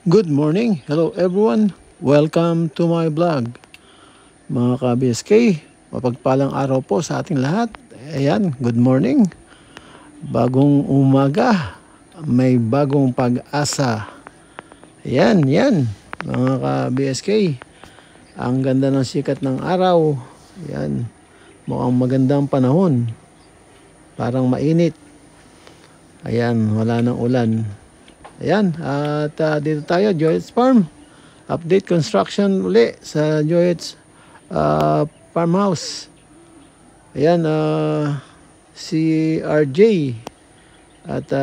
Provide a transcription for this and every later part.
Good morning. Hello everyone. Welcome to my vlog. Mga ka-BSK, mapagpalang araw po sa ating lahat. Ayan, good morning. Bagong umaga, may bagong pag-asa. Ayan, yan. Mga ka-BSK, ang ganda ng sikat ng araw. Ayan, mukhang magandang panahon. Parang mainit. Ayan, wala nang ulan. Ayan, at dito tayo, Joyet's Farm. Update construction uli sa Joyet's farmhouse. Ayan, si RJ at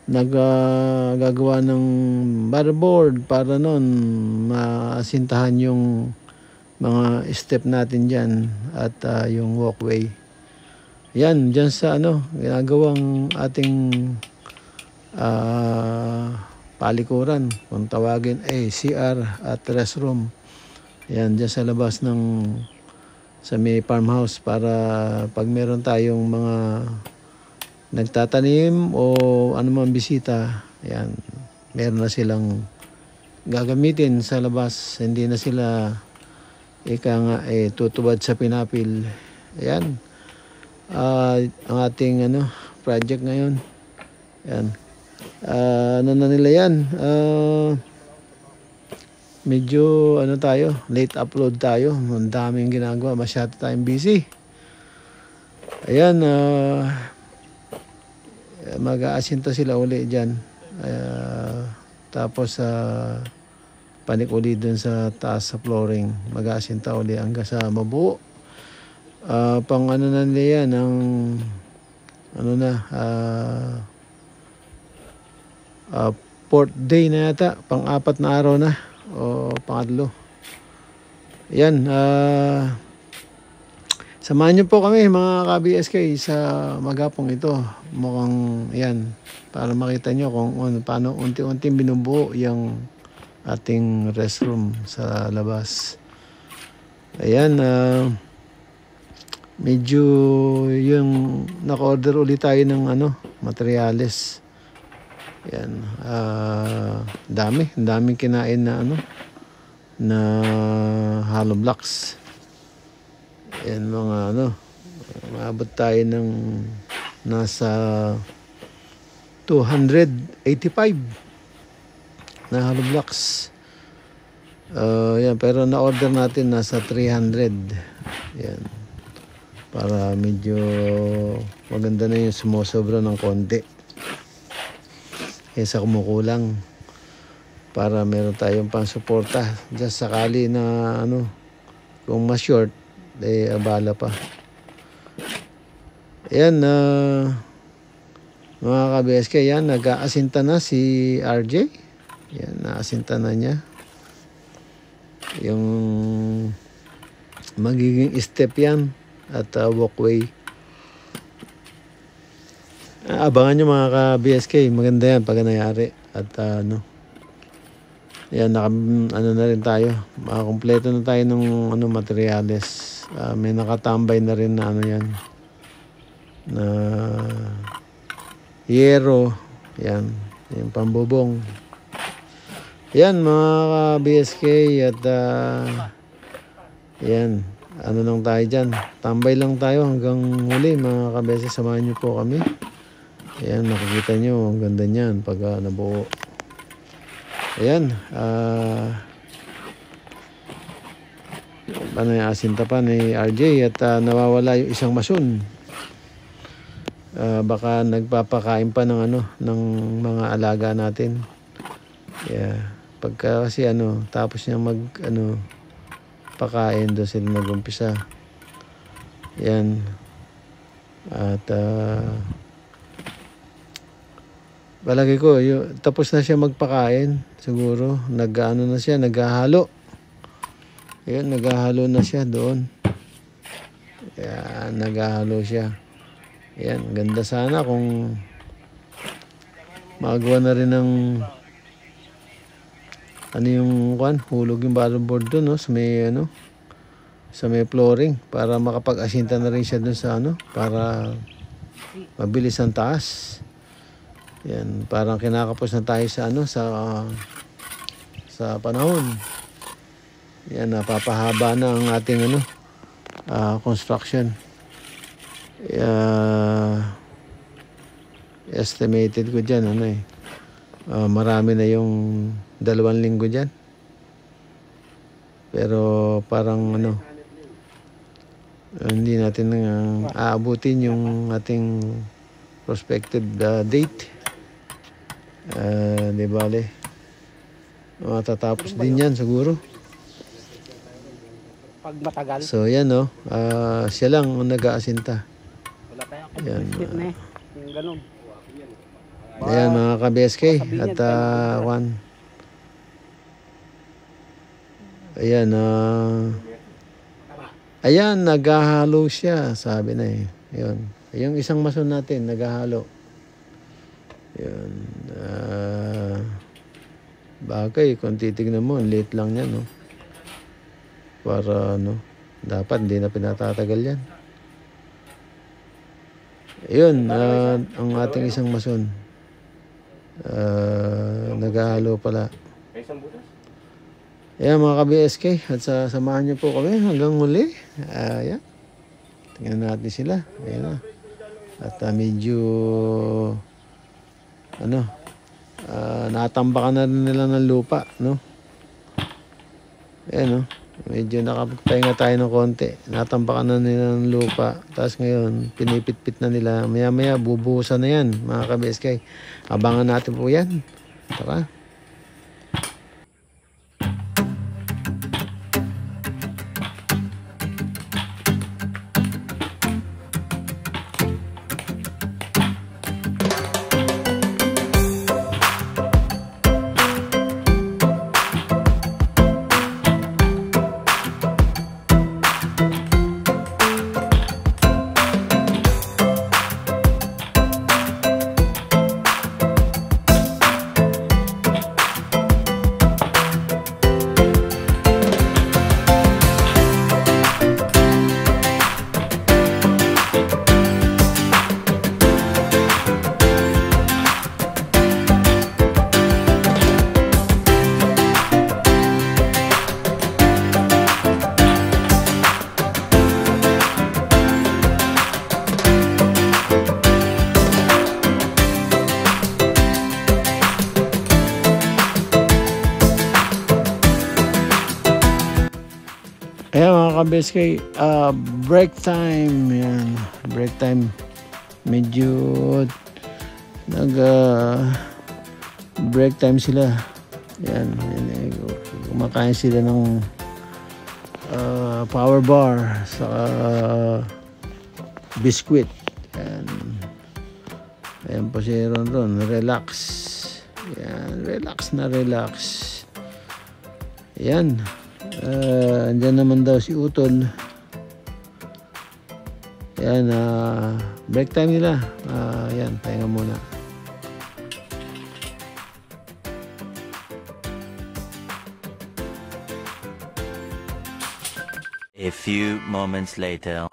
nagagawa ng motherboard para noon maasintahan yung mga step natin dyan at yung walkway. Yan, dyan sa ginagawang ating palikuran, kung tawagin CR at restroom. Yan, dyan sa labas sa may farmhouse para pag meron tayong mga nagtatanim o anumang bisita, yan, meron na silang gagamitin sa labas. Hindi na sila tutubad sa pinapil. Ayan. Ang ating project ngayon. Yan. Na nila yan. Medyo tayo, late upload tayo. Ang daming ginagawa. Masyado tayong busy. Ayan. Mag-aasinta sila uli dyan. Tapos panik uli dun sa taas sa flooring. Mag-aasinta uli hanggang sa mabuo. Pang na nila yan ang fourth day na yata, pang-apat na araw na o pangatlo. Yan, samahan niyo po kami mga ka-BSK sa magapong ito. Mukhang yan, para makita niyo kung paano unti-unting binubuo yung ating restroom sa labas. Ayan, medyo yung naka-order ulit tayo ng materyales. Yan, daming kinain na na hollow blocks. Yan mga maabot tayo ng nasa 285 na hollow blocks. Yan, pero na-order natin nasa 300. Yan. Para medyo maganda na yung sumusobra ng konti kaysa kumukulang, para meron tayong pang-suporta just sakali na kung ma-short abala pa. Ayan, mga ka-BSK, yan, nag-aasinta na si RJ. Yan, naasinta na niya yung magiging step yan at walkway. Abangan nyo mga ka-BSK, maganda yan pag nangyari. At yan, ano na rin tayo, makakompleto na tayo ng materyales. May nakatambay na rin na yan, na yero, yan, yung pambubong. Yan mga ka-BSK, at yan, ano lang tayo dyan, tambay lang tayo hanggang huli mga ka-BSK. Samahan nyo po kami. Ayan, nakikita nyo, ang ganda niyan pag nabuo. Ayan, ano yung asinta pa ni RJ at nawawala yung isang mason. Baka nagpapakain pa ng ng mga alaga natin. Yeah, pagka kasi tapos niya pakain, doon sila nag-umpisa. Ayan. At palagi ko, tapos na siya magpakain. Siguro, na siya, naghahalo. Ayan, naghahalo na siya doon. Ayan, naghahalo siya. Ayan, ganda sana kung magawa na rin ng hulog yung board doon, no? Sa may flooring, para makapag-asinta na rin siya doon sa para mabilis ang taas. Yan, parang kinakapos na tayo sa panahon. Yan, napapahaba na ang ating construction. Estimated ko dyan, marami na yung 2 linggo dyan. Pero parang hindi natin aabutin yung ating prospective date. Di bale, matatapos din yan siguro pag matagal. So yan, siya lang ang nag-aasinta. Wala pa yan, yung ganun. Ayan mga ka-BSK. At ayan, naghahalo siya, sabi na yun. Yung isang mason natin naghahalo. Yun. Bagay, kung titignan mo, late lang yan, no? Para, dapat hindi na pinatatagal yan. Yun, ang ating isang mason. Naghahalo pala. Ayan mga ka-BSK, at samahan niyo po kami hanggang muli. Ayan. Tingnan natin sila. Ayan na. At medyo natambakan na rin nila ng lupa, no? Ayan, medyo nakapagpahinga tayo ng konti. Natambakan na nila ng lupa. Tapos ngayon, pinipit-pit na nila. Maya-maya, bubuhusan na yan, mga ka-BSK. Abangan natin po yan. Tara. Ayan mga ka-BSK, break time. Yan, break time. Medyo break time sila. Yan, kumakain sila ng power bar sa biscuit. Yan. Ayan po si Ron. Relax. Yan, relax na relax. Yan. Andyan naman daw si Utol. Ayan, break time nila. Ayan, pahinga muna. A few moments later.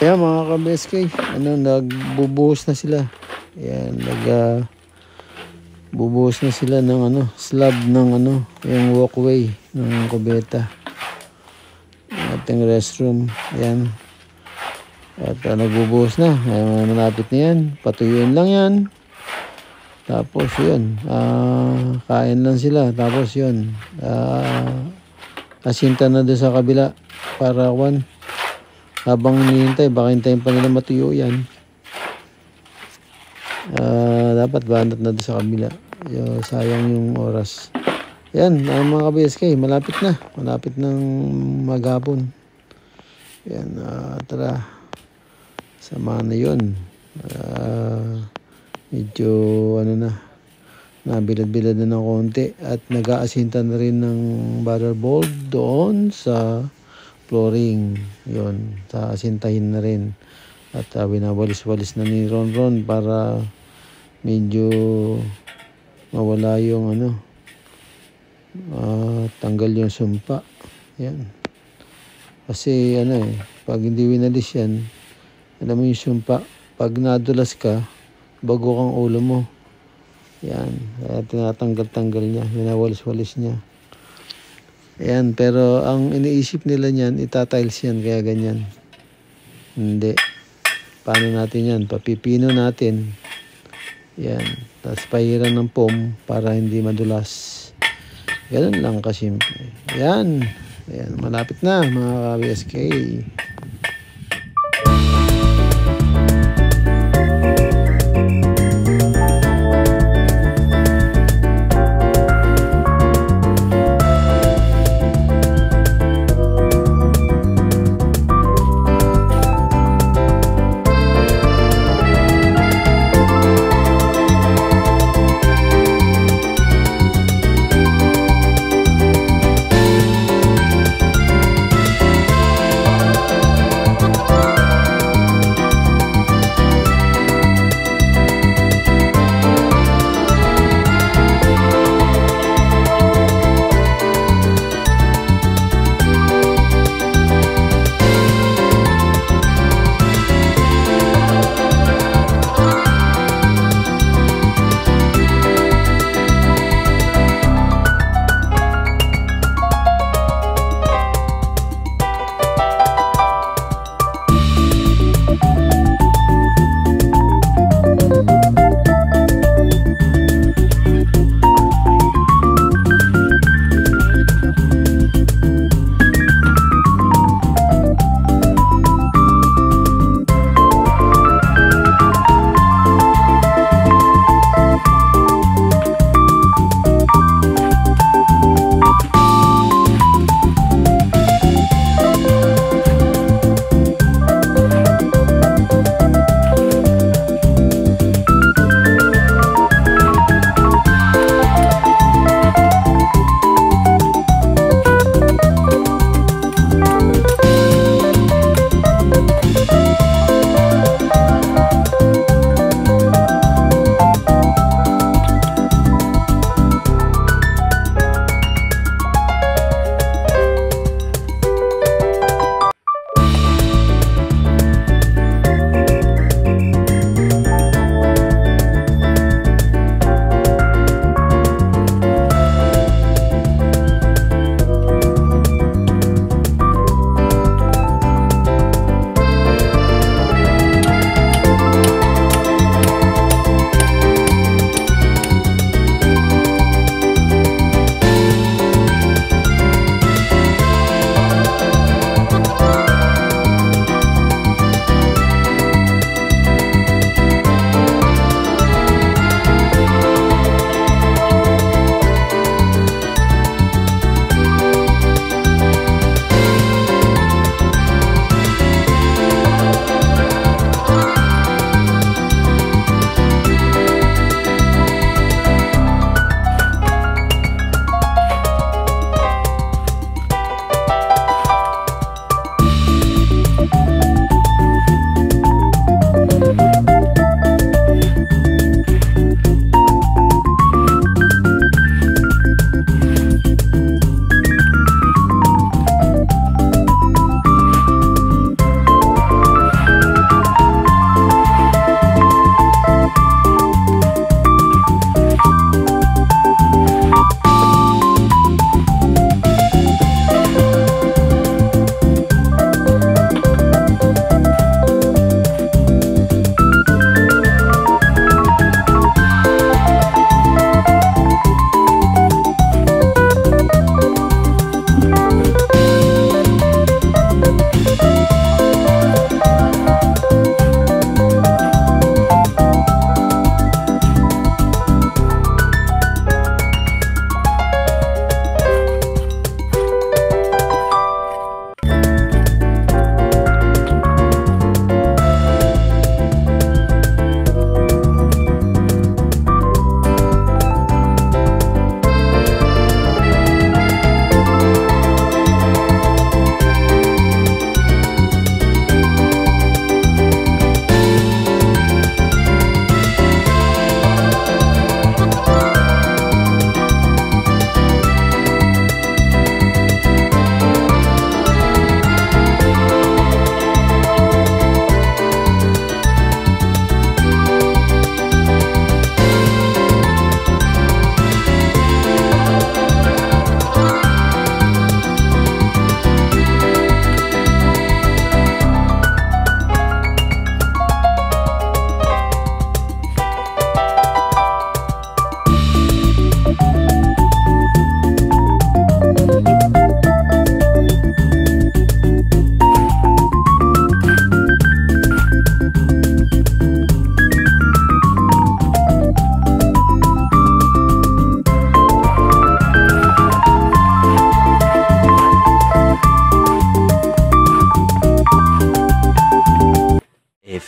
Kaya mga ka-BSK, nagbubuhos na sila. Ayan, bubuhos na sila ng slab ng yung walkway ng kubeta. Ating restroom. Ayan. At nagbubuhos na. Ayan, malapit na yan. Patuyuin lang yan. Tapos yun. Kain lang sila. Tapos yun. Asinta na doon sa kabila. Para habang hinihintay, baka hintayin pa nila matuyo yan. Dapat banat na doon sa kabila. Sayang yung oras. Yan, mga ka-BSK, malapit na. Malapit ng maghapon. Yan, tara. Sama na yun. Medyo, nabilad-bilad na ng konti. At nag-aasinta na rin ng butterboard doon sa flooring. Yun, asintahin na rin. At binawalis-walis na ni Ron para medyo mawala yung tanggal yung sumpa. Yan. Kasi pag hindi winalis yan, alam mo yung sumpa, pag nadulas ka, bago kang ulo mo. Yan. Kaya tinatanggal-tanggal niya, winawalis-walis niya. Ayan, pero ang iniisip nila niyan, itatiles yan, kaya ganyan. Hindi. Paano natin yan? Papipino natin. Yan. Tapos pahiran ng foam para hindi madulas. Ganun lang kasimple. Yan. Ayan, malapit na mga ka-BSK.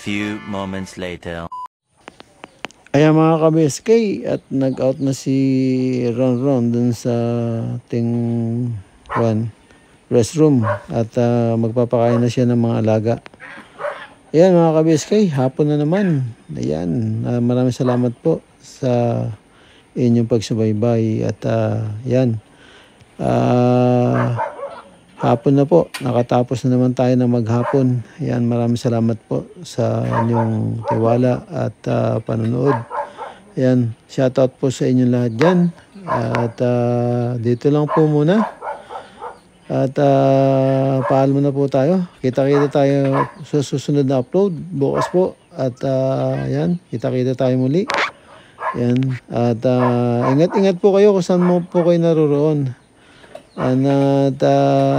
few moments later. Ayan mga ka-BSK, at nag-out na si Ron dun sa ating restroom at magpapakain na siya ng mga alaga. Ayan mga ka-BSK, hapon na naman. Ayan, maraming salamat po sa inyong pagsubaybay at yan. Hapon na po, nakatapos na naman tayo na maghapon. Ayan, maraming salamat po sa inyong tiwala at panonood. Ayan, shoutout po sa inyong lahat dyan. At dito lang po muna. At paalam na po tayo. Kita-kita tayo sa susunod na upload bukas po. At ayan, kita-kita tayo muli. Ayan, at ingat-ingat po kayo kung saan mo po kayo naroroon. At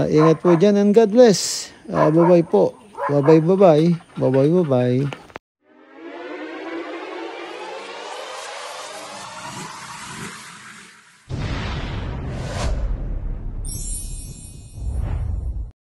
ingat po dyan and God bless. Bye-bye po. Bye-bye.